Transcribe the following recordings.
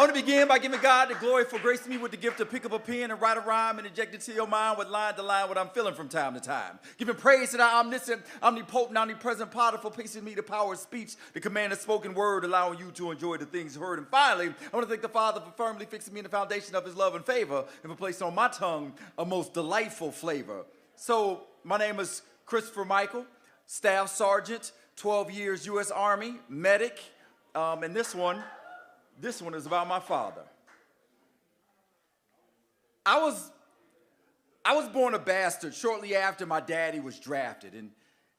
want to begin by giving God the glory for gracing me with the gift to pick up a pen and write a rhyme and inject into your mind with line to line what I'm feeling from time to time. Giving praise to the omniscient, omnipotent, omnipresent Potter for placing me the power of speech, the command of spoken word, allowing you to enjoy the things heard. And finally, I want to thank the Father for firmly fixing me in the foundation of his love and favor and for placing on my tongue a most delightful flavor. So, my name is Christopher Michael, Staff Sergeant, 12 years U.S. Army, medic, and this one is about my father. I was born a bastard shortly after my daddy was drafted, and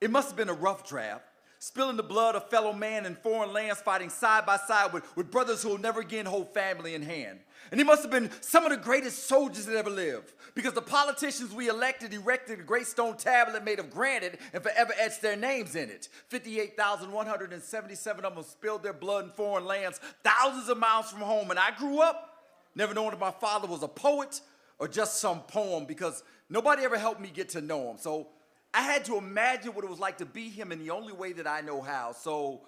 it must have been a rough draft, spilling the blood of fellow man in foreign lands, fighting side by side with brothers who will never again hold family in hand. And he must have been some of the greatest soldiers that ever lived, because the politicians we elected erected a great stone tablet made of granite and forever etched their names in it. 58,177 of them spilled their blood in foreign lands, thousands of miles from home. And I grew up never knowing if my father was a poet or just some poem, because nobody ever helped me get to know him. So I had to imagine what it was like to be him in the only way that I know how. So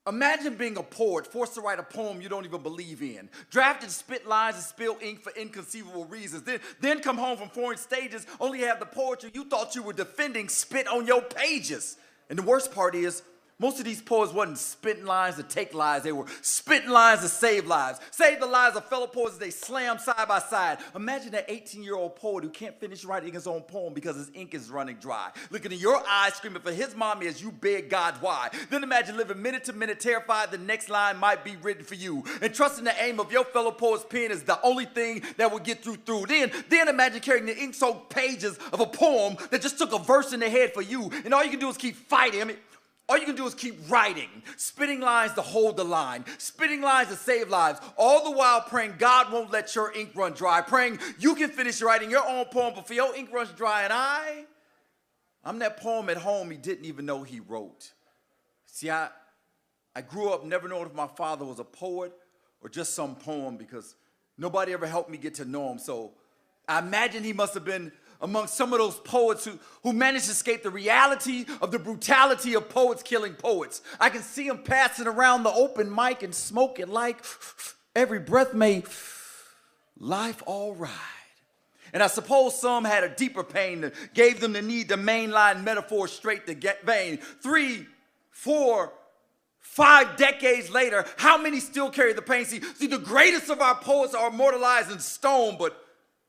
imagine being a poet, forced to write a poem you don't even believe in, drafted to spit lines and spill ink for inconceivable reasons, then come home from foreign stages only to have the poetry you thought you were defending spit on your pages. And the worst part is, most of these poets wasn't spitting lines to take lives, they were spitting lines to save lives. Save the lives of fellow poets as they slam side by side. Imagine that 18-year-old poet who can't finish writing his own poem because his ink is running dry, looking in your eyes screaming for his mommy as you beg God why. Then imagine living minute to minute terrified the next line might be written for you, and trusting the aim of your fellow poet's pen is the only thing that will get through. Then imagine carrying the ink-soaked pages of a poem that just took a verse in the head for you, and all you can do is keep fighting. All you can do is keep writing, spitting lines to hold the line, spitting lines to save lives, all the while praying God won't let your ink run dry, praying you can finish writing your own poem before your ink runs dry. And I'm that poem at home he didn't even know he wrote. See, I grew up never knowing if my father was a poet or just some poem, because nobody ever helped me get to know him. So I imagine he must have been among some of those poets who managed to escape the reality of the brutality of poets killing poets. I can see him passing around the open mic and smoking like every breath made life all right. And I suppose some had a deeper pain that gave them the need to mainline metaphor straight to get vein. 3, 4, 5 decades later, how many still carry the pain? See, the greatest of our poets are immortalized in stone, but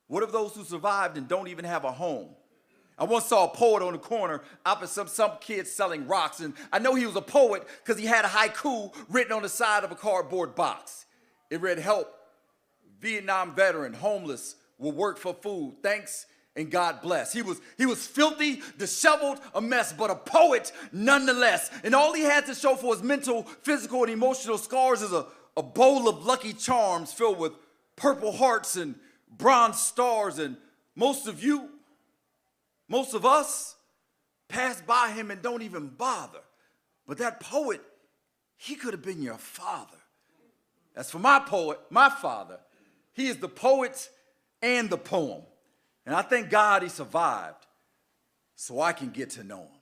what of those who survived and don't even have a home? I once saw a poet on the corner opposite some kids selling rocks, and I know he was a poet because he had a haiku written on the side of a cardboard box. It read, "Help, Vietnam veteran, homeless, will work for food. Thanks and God bless." He was filthy, disheveled, a mess, but a poet nonetheless. And all he had to show for his mental, physical, and emotional scars is a bowl of Lucky Charms filled with purple hearts and bronze stars. And most of us pass by him and don't even bother. But that poet, he could have been your father. As for my poet, my father, he is the poet and the poem. And I thank God he survived so I can get to know him.